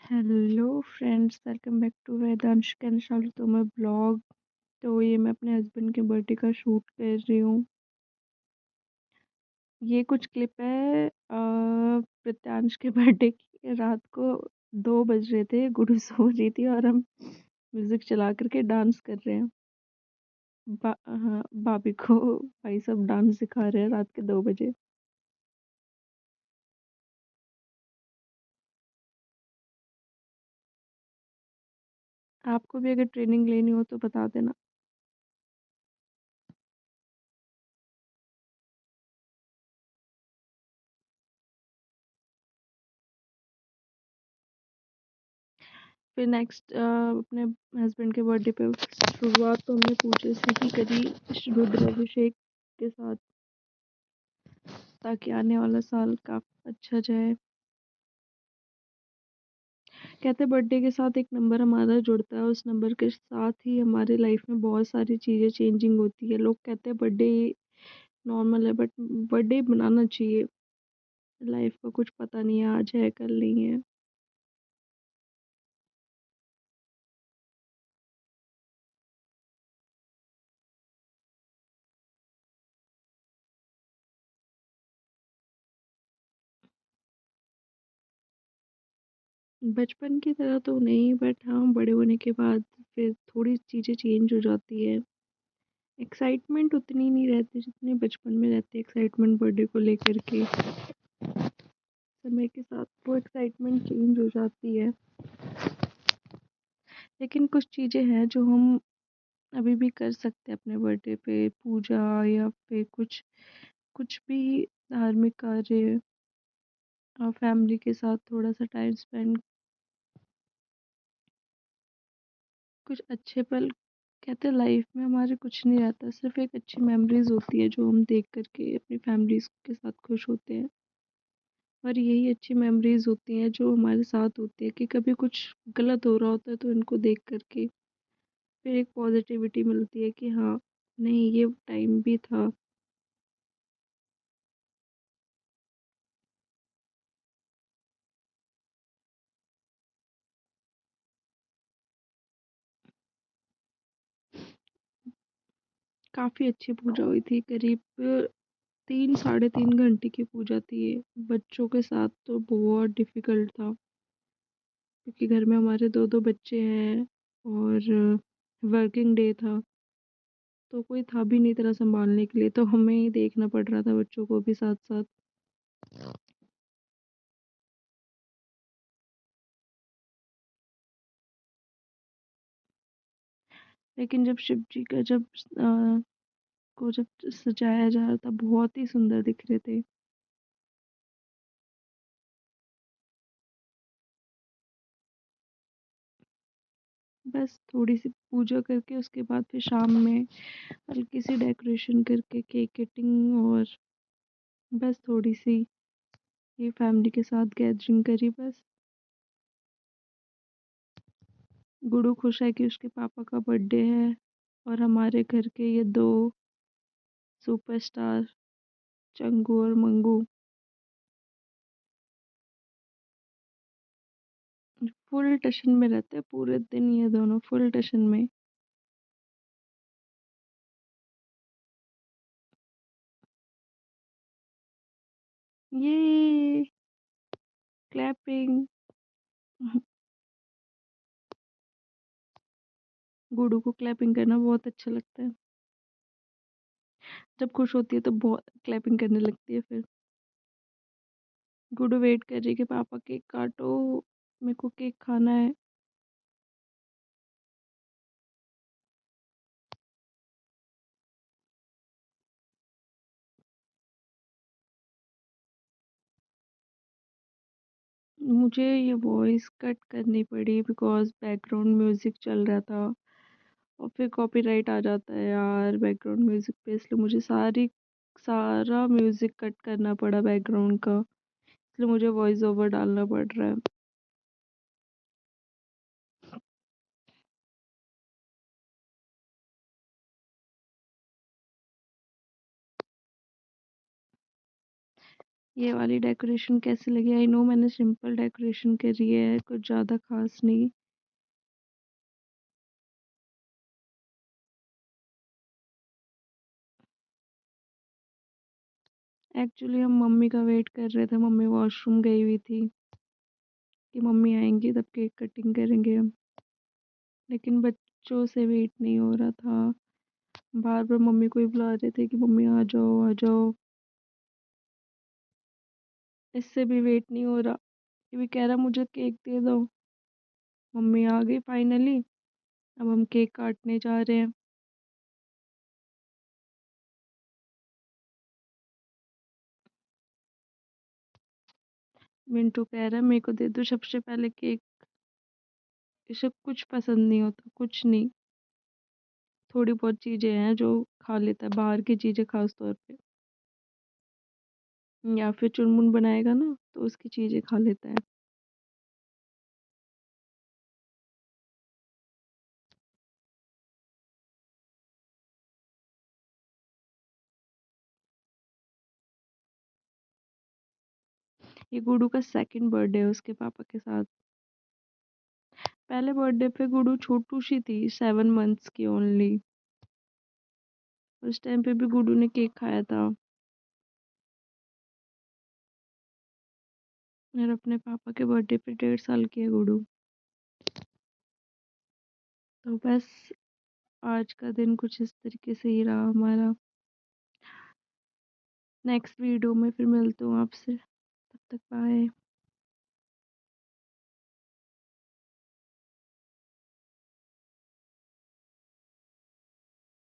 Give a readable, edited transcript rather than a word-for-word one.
Hello friends, welcome back to Vedansh कैंशल तो मैं ब्लॉग। तो ये मैं अपने हस्बैंड के बर्थडे का शूट कर रही हूँ। ये कुछ क्लिप है प्रत्यांश के बर्थडे की। रात को 2 बज रहे थे, गुडू सो रही थी और हम म्यूजिक चला करके डांस कर रहे हैं। हाँ, भाभी को भाई सब डांस सिखा रहे हैं रात के 2 बजे। आपको भी अगर ट्रेनिंग लेनी हो तो बता देना। फिर नेक्स्ट अपने हस्बैंड के बर्थडे पे शुरुआत तो हमने पूजे से ही करी, रुद्राभिषेक के साथ, ताकि आने वाला साल काफी अच्छा जाए। कहते बर्थडे के साथ एक नंबर हमारा जुड़ता है, उस नंबर के साथ ही हमारे लाइफ में बहुत सारी चीज़ें चेंजिंग होती है। लोग कहते हैं बर्थडे नॉर्मल है, बट बर्थडे बनाना चाहिए। लाइफ का कुछ पता नहीं है, आज है कल नहीं है। बचपन की तरह तो नहीं, बट हाँ बड़े होने के बाद फिर थोड़ी चीज़ें चेंज हो जाती है। एक्साइटमेंट उतनी नहीं रहती जितनी बचपन में रहती है, एक्साइटमेंट बर्थडे को लेकर के। समय के साथ वो एक्साइटमेंट चेंज हो जाती है। लेकिन कुछ चीज़ें हैं जो हम अभी भी कर सकते हैं अपने बर्थडे पे, पूजा या फिर कुछ कुछ भी धार्मिक कार्य, और फैमिली के साथ थोड़ा सा टाइम स्पेंड, कुछ अच्छे पल। कहते हैं लाइफ में हमारे कुछ नहीं रहता, सिर्फ एक अच्छी मेमोरीज होती है जो हम देख करके अपनी फैमिलीज के साथ खुश होते हैं। और यही अच्छी मेमोरीज होती हैं जो हमारे साथ होती है, कि कभी कुछ गलत हो रहा होता है तो इनको देख करके फिर एक पॉजिटिविटी मिलती है कि हाँ, नहीं ये टाइम भी था। काफ़ी अच्छी पूजा हुई थी, करीब 3 साढ़े 3 घंटे की पूजा थी ये। बच्चों के साथ तो बहुत डिफिकल्ट था, क्योंकि घर में हमारे दो दो बच्चे हैं और वर्किंग डे था, तो कोई था भी नहीं तरह संभालने के लिए, तो हमें ही देखना पड़ रहा था बच्चों को भी साथ साथ। लेकिन जब शिव जी का जब को जब सजाया जा रहा था, बहुत ही सुंदर दिख रहे थे। बस थोड़ी सी पूजा करके उसके बाद फिर शाम में हल्की सी डेकोरेशन करके केक कटिंग, और बस थोड़ी सी ये फैमिली के साथ गैदरिंग करी बस। गुडू खुश है कि उसके पापा का बर्थडे है, और हमारे घर के ये दो सुपरस्टार, चंगू और मंगू, फुल टशन में रहते हैं पूरे दिन, ये दोनों फुल टशन में। ये क्लैपिंग। गुडू को क्लैपिंग करना बहुत अच्छा लगता है। जब खुश होती है तो बहुत क्लैपिंग करने लगती है फिर। गुडू वेट कर रही है कि पापा केक काटो, मेरे को केक खाना है। मुझे ये वॉइस कट करनी पड़ी बिकॉज बैकग्राउंड म्यूजिक चल रहा था, और फिर कॉपीराइट आ जाता है यार बैकग्राउंड म्यूजिक पे, इसलिए मुझे सारा म्यूजिक कट करना पड़ा बैकग्राउंड का। इसलिए मुझे वॉइस ओवर डालना पड़ रहा है। ये वाली डेकोरेशन कैसी लगी? आई नो मैंने सिंपल डेकोरेशन करी है, कुछ ज़्यादा खास नहीं। एक्चुअली हम मम्मी का वेट कर रहे थे, मम्मी वॉशरूम गई हुई थी कि मम्मी आएंगी तब केक कटिंग करेंगे हम। लेकिन बच्चों से वेट नहीं हो रहा था, बार बार मम्मी को ही बुला रहे थे कि मम्मी आ जाओ आ जाओ। इससे भी वेट नहीं हो रहा, ये भी कह रहा मुझे केक दे दो। मम्मी आ गई फाइनली, अब हम केक काटने जा रहे हैं। मिंटू कह रहा है मेरे को दे दो सबसे पहले केक। इसे कुछ पसंद नहीं होता, कुछ नहीं। थोड़ी बहुत चीजें हैं जो खा लेता है, बाहर की चीजें खास तौर पे, या फिर चुनमुन बनाएगा ना तो उसकी चीजें खा लेता है। ये गुडू का सेकंड बर्थडे है उसके पापा के साथ। पहले बर्थडे पे गुडू छोटू सी थी, 7 मंथ्स की ओनली। उस टाइम पे भी गुडू ने केक खाया था। और अपने पापा के बर्थडे पे 1.5 साल की है गुडू। तो बस आज का दिन कुछ इस तरीके से ही रहा हमारा। नेक्स्ट वीडियो में फिर मिलती हूँ आपसे, तब तक बाय।